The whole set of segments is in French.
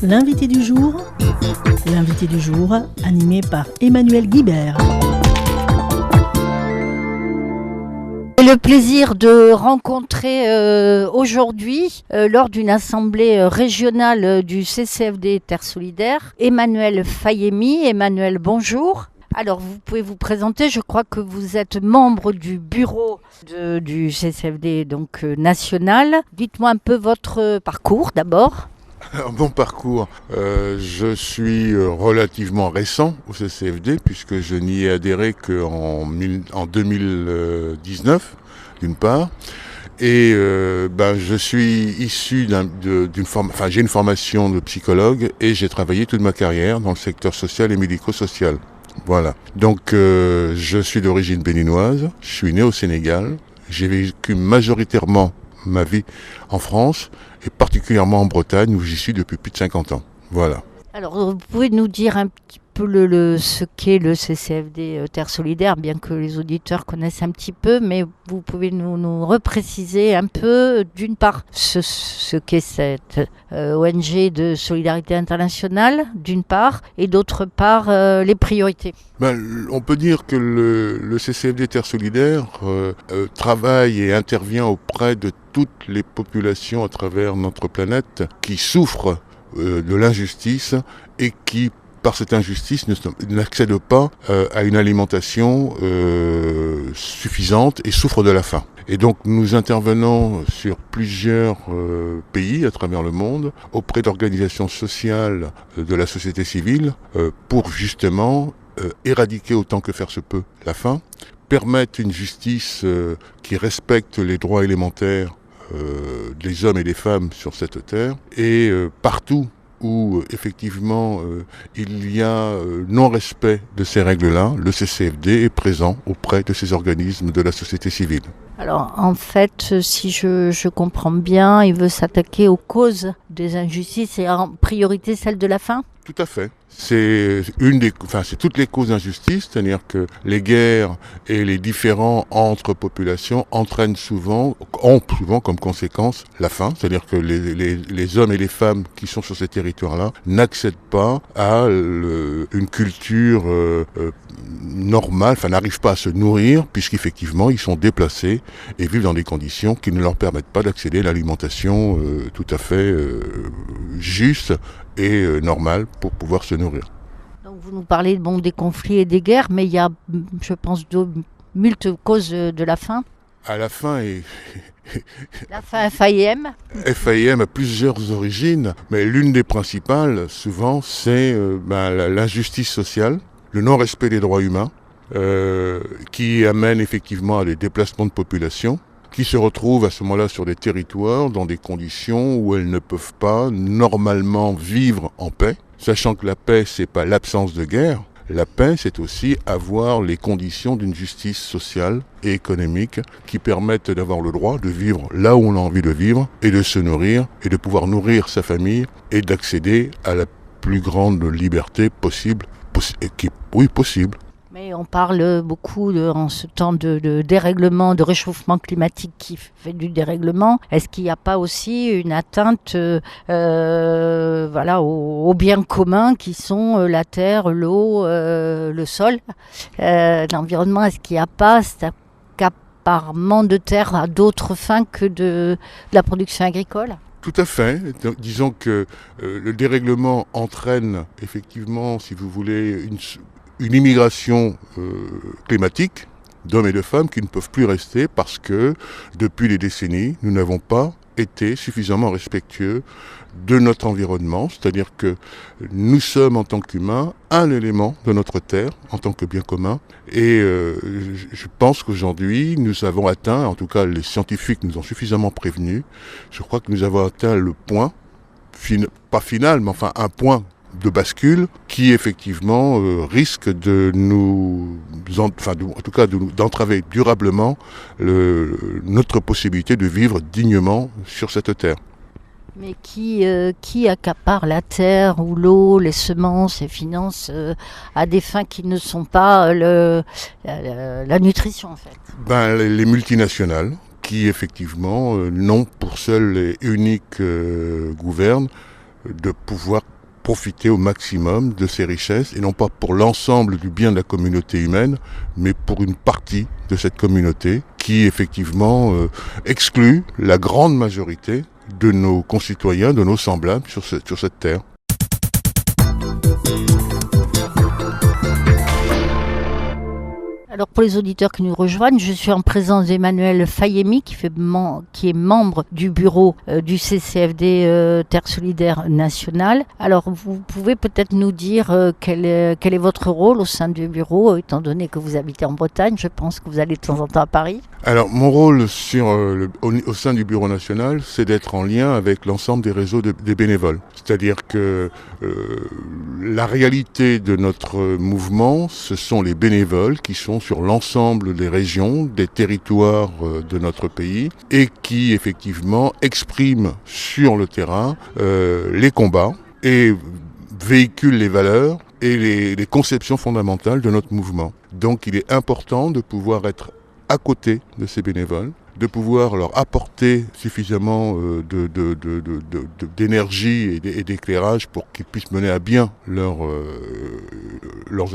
L'invité du jour, animé par Emmanuel Guibert. J'ai le plaisir de rencontrer aujourd'hui, lors d'une assemblée régionale du CCFD Terre Solidaire, Emmanuel Fayemi. Emmanuel, bonjour. Alors, vous pouvez vous présenter, je crois que vous êtes membre du bureau du CCFD donc, national. Dites-moi un peu votre parcours d'abord. Alors, mon parcours, je suis relativement récent au CCFD puisque je n'y ai adhéré qu'en 2019 d'une part. Et je suis issu j'ai une formation de psychologue et j'ai travaillé toute ma carrière dans le secteur social et médico-social. Voilà. Donc je suis d'origine béninoise, je suis né au Sénégal, j'ai vécu majoritairement ma vie en France et particulièrement en Bretagne où j'y suis depuis plus de 50 ans. Voilà. Alors, vous pouvez nous dire un petit peu ce qu'est le CCFD Terre Solidaire, bien que les auditeurs connaissent un petit peu, mais vous pouvez nous repréciser un peu, d'une part, ce qu'est cette ONG de solidarité internationale, d'une part, et d'autre part, les priorités. On peut dire que le CCFD Terre Solidaire travaille et intervient auprès de toutes les populations à travers notre planète qui souffrent de l'injustice et qui, par cette injustice, n'accèdent pas à une alimentation suffisante et souffrent de la faim. Et donc nous intervenons sur plusieurs pays à travers le monde auprès d'organisations sociales de la société civile pour justement éradiquer autant que faire se peut la faim, permettre une justice qui respecte les droits élémentaires des hommes et des femmes sur cette terre, et partout où effectivement il y a non-respect de ces règles-là, le CCFD est présent auprès de ces organismes de la société civile. Alors en fait, si je comprends bien, il veut s'attaquer aux causes des injustices et en priorité celle de la faim ? Tout à fait. C'est toutes les causes d'injustice, c'est-à-dire que les guerres et les différends entre populations ont souvent comme conséquence la faim, c'est-à-dire que les hommes et les femmes qui sont sur ces territoires-là n'accèdent pas à une culture normale, n'arrivent pas à se nourrir puisqu'effectivement ils sont déplacés et vivent dans des conditions qui ne leur permettent pas d'accéder à l'alimentation tout à fait juste et normale pour pouvoir se nourrir. Donc vous nous parlez des conflits et des guerres, mais il y a, je pense, de multiples causes de la faim. À la faim La faim FAIM. FAIM a plusieurs origines, mais l'une des principales, souvent, c'est l'injustice sociale, le non-respect des droits humains, qui amène effectivement à des déplacements de population, qui se retrouvent à ce moment-là sur des territoires dans des conditions où elles ne peuvent pas normalement vivre en paix, sachant que la paix, c'est pas l'absence de guerre. La paix, c'est aussi avoir les conditions d'une justice sociale et économique qui permettent d'avoir le droit de vivre là où on a envie de vivre et de se nourrir et de pouvoir nourrir sa famille et d'accéder à la plus grande liberté possible. Possible. Mais on parle beaucoup en ce temps de dérèglement, de réchauffement climatique qui fait du dérèglement. Est-ce qu'il n'y a pas aussi une atteinte aux biens communs qui sont la terre, l'eau, le sol, l'environnement? Est-ce qu'il n'y a pas cet accaparement de terre à d'autres fins que de la production agricole ? Tout à fait. Disons que le dérèglement entraîne effectivement, si vous voulez, une immigration climatique d'hommes et de femmes qui ne peuvent plus rester parce que depuis des décennies, nous n'avons pas été suffisamment respectueux de notre environnement, c'est-à-dire que nous sommes en tant qu'humains un élément de notre terre en tant que bien commun, et je pense qu'aujourd'hui nous avons atteint, en tout cas les scientifiques nous ont suffisamment prévenus, je crois que nous avons atteint le point, pas final, mais enfin un point de bascule qui effectivement risque de d'entraver durablement notre possibilité de vivre dignement sur cette terre. Mais qui accapare la terre ou l'eau, les semences, les finances à des fins qui ne sont pas la nutrition en fait ? Les multinationales qui effectivement n'ont pour seul et unique gouverne de pouvoir profiter au maximum de ces richesses, et non pas pour l'ensemble du bien de la communauté humaine, mais pour une partie de cette communauté qui effectivement exclut la grande majorité de nos concitoyens, de nos semblables sur cette terre. Alors pour les auditeurs qui nous rejoignent, je suis en présence d'Emmanuel Fayemi qui est membre du bureau du CCFD Terre Solidaire Nationale. Alors vous pouvez peut-être nous dire quel est votre rôle au sein du bureau, étant donné que vous habitez en Bretagne, je pense que vous allez de temps en temps à Paris. Alors mon rôle au sein du bureau national, c'est d'être en lien avec l'ensemble des réseaux des bénévoles. C'est-à-dire que la réalité de notre mouvement, ce sont les bénévoles qui sont sur l'ensemble des régions, des territoires de notre pays et qui effectivement expriment sur le terrain les combats et véhiculent les valeurs et les conceptions fondamentales de notre mouvement. Donc il est important de pouvoir être à côté de ces bénévoles, de pouvoir leur apporter suffisamment d'énergie et d'éclairage pour qu'ils puissent mener à bien leurs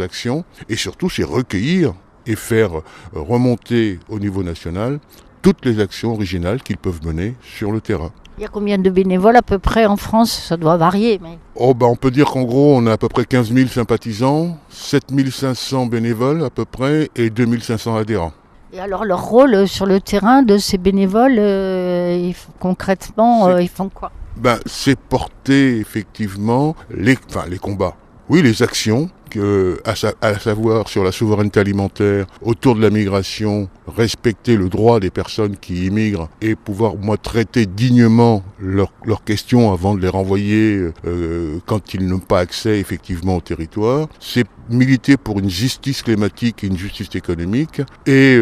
actions, et surtout c'est recueillir et faire remonter au niveau national toutes les actions originales qu'ils peuvent mener sur le terrain. Il y a combien de bénévoles à peu près en France? Ça doit varier. Mais... on peut dire qu'en gros, on a à peu près 15 000 sympathisants, 7 500 bénévoles à peu près et 2 500 adhérents. Et alors leur rôle sur le terrain de ces bénévoles, concrètement, ils font quoi? C'est porter effectivement les combats. Oui, les actions, à savoir sur la souveraineté alimentaire, autour de la migration, respecter le droit des personnes qui immigrent et pouvoir traiter dignement leurs questions avant de les renvoyer quand ils n'ont pas accès effectivement au territoire. C'est militer pour une justice climatique et une justice économique et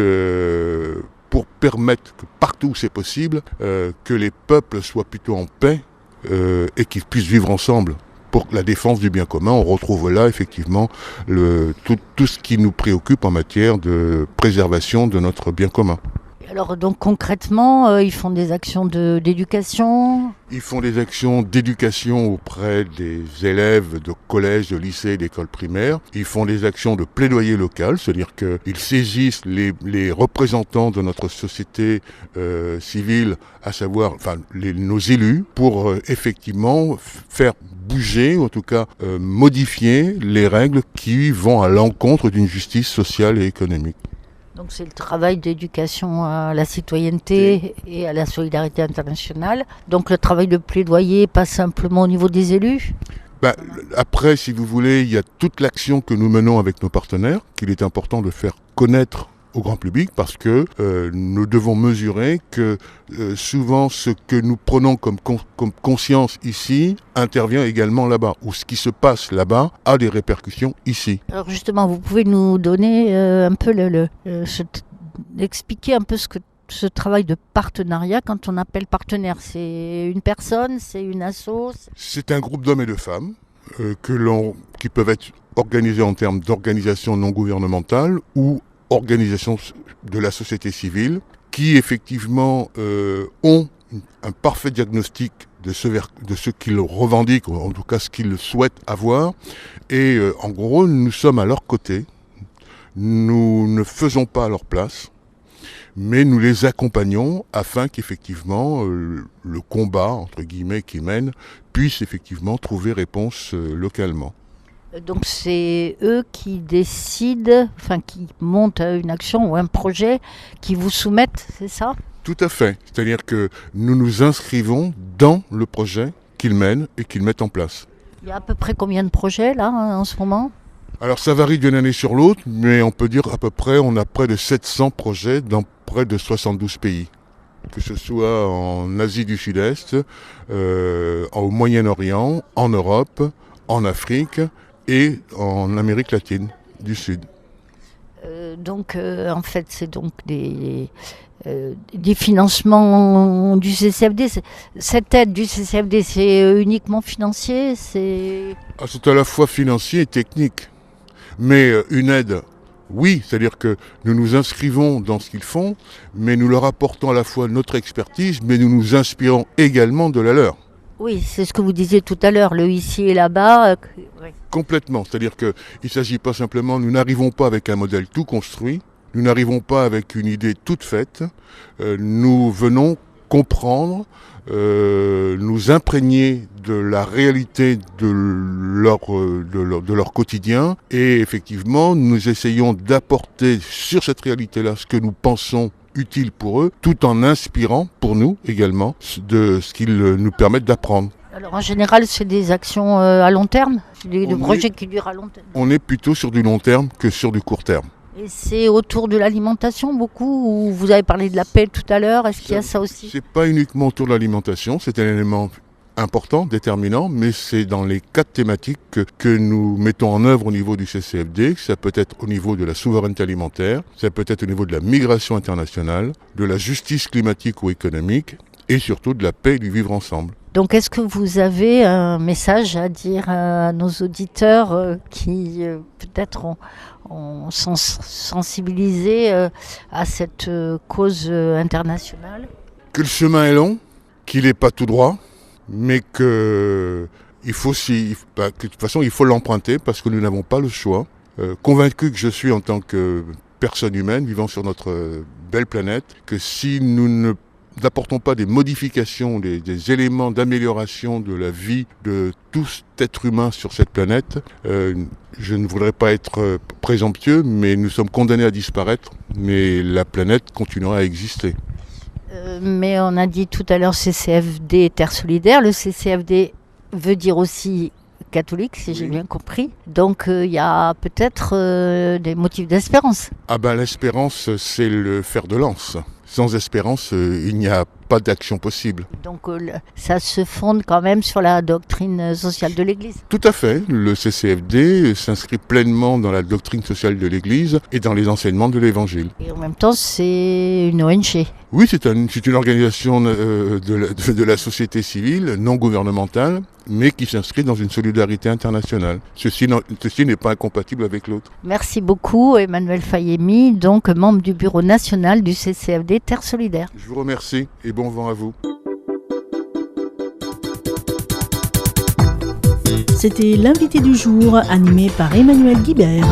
pour permettre que partout où c'est possible, que les peuples soient plutôt en paix et qu'ils puissent vivre ensemble. Pour la défense du bien commun, on retrouve là effectivement tout ce qui nous préoccupe en matière de préservation de notre bien commun. Alors donc concrètement, ils font des actions d'éducation? Ils font des actions d'éducation auprès des élèves de collège, de lycée, d'école primaire. Ils font des actions de plaidoyer local, c'est-à-dire qu'ils saisissent les représentants de notre société civile, à savoir nos élus, pour effectivement faire bouger, ou en tout cas modifier les règles qui vont à l'encontre d'une justice sociale et économique. Donc c'est le travail d'éducation à la citoyenneté et à la solidarité internationale. Donc le travail de plaidoyer, pas simplement au niveau des élus. Après, si vous voulez, il y a toute l'action que nous menons avec nos partenaires, qu'il est important de faire connaître au grand public, parce que nous devons mesurer que souvent ce que nous prenons comme conscience ici intervient également là-bas, ou ce qui se passe là-bas a des répercussions ici. Alors justement, vous pouvez nous donner un peu expliquer un peu ce travail de partenariat. Quand on appelle partenaire, c'est une personne, c'est une asso? C'est un groupe d'hommes et de femmes qui peuvent être organisés en termes d'organisation non gouvernementale ou organisation de la société civile, qui effectivement ont un parfait diagnostic de ce qu'ils revendiquent, ou en tout cas ce qu'ils souhaitent avoir. Et en gros, nous sommes à leur côté. Nous ne faisons pas à leur place, mais nous les accompagnons afin qu'effectivement le combat, entre guillemets, qu'ils mènent, puisse effectivement trouver réponse localement. Donc c'est eux qui décident, qui montent une action ou un projet, qui vous soumettent, c'est ça? Tout à fait. C'est-à-dire que nous nous inscrivons dans le projet qu'ils mènent et qu'ils mettent en place. Il y a à peu près combien de projets là en ce moment? Alors ça varie d'une année sur l'autre, mais on peut dire à peu près, on a près de 700 projets dans près de 72 pays. Que ce soit en Asie du Sud-Est, au Moyen-Orient, en Europe, en Afrique et en Amérique latine du Sud. En fait, c'est donc des financements du CCFD. Cette aide du CCFD, c'est uniquement financier? C'est à la fois financier et technique. Mais une aide, oui, c'est-à-dire que nous nous inscrivons dans ce qu'ils font, mais nous leur apportons à la fois notre expertise, mais nous nous inspirons également de la leur. Oui, c'est ce que vous disiez tout à l'heure, le ici et là-bas. Oui. Complètement. C'est-à-dire qu'il ne s'agit pas simplement, nous n'arrivons pas avec un modèle tout construit, nous n'arrivons pas avec une idée toute faite, nous venons comprendre, nous imprégner de la réalité de leur quotidien et effectivement nous essayons d'apporter sur cette réalité-là ce que nous pensons utile pour eux, tout en inspirant pour nous également de ce qu'ils nous permettent d'apprendre. Alors en général, c'est des actions à long terme, des projets qui durent à long terme. On est plutôt sur du long terme que sur du court terme. Et c'est autour de l'alimentation beaucoup, ou vous avez parlé de la paix tout à l'heure, est-ce qu'il y a ça aussi? C'est pas uniquement autour de l'alimentation, c'est un élément important, déterminant, mais c'est dans les 4 thématiques que nous mettons en œuvre au niveau du CCFD. Ça peut être au niveau de la souveraineté alimentaire, ça peut être au niveau de la migration internationale, de la justice climatique ou économique, et surtout de la paix et du vivre ensemble. Donc est-ce que vous avez un message à dire à nos auditeurs qui peut-être sont sensibilisés à cette cause internationale? Que le chemin est long, qu'il n'est pas tout droit, mais que de toute façon il faut l'emprunter parce que nous n'avons pas le choix. Convaincu que je suis en tant que personne humaine vivant sur notre belle planète, que si nous n'apportons pas des modifications, des éléments d'amélioration de la vie de tout être humain sur cette planète, je ne voudrais pas être présomptueux, mais nous sommes condamnés à disparaître, mais la planète continuera à exister. Mais on a dit tout à l'heure CCFD Terre Solidaire. Le CCFD veut dire aussi catholique, si j'ai bien compris. Donc il y a peut-être des motifs d'espérance. Ah ben l'espérance, c'est le fer de lance. Sans espérance, il n'y a pas d'action possible. Donc ça se fonde quand même sur la doctrine sociale de l'Église. Tout à fait. Le CCFD s'inscrit pleinement dans la doctrine sociale de l'Église et dans les enseignements de l'Évangile. Et en même temps, c'est une ONG. Oui, c'est une organisation de la société civile, non gouvernementale, mais qui s'inscrit dans une solidarité internationale. Ceci n'est pas incompatible avec l'autre. Merci beaucoup, Emmanuel Fayemi, donc membre du bureau national du CCFD Terre Solidaire. Je vous remercie et bon vent à vous. C'était l'invité du jour, animé par Emmanuel Guibert.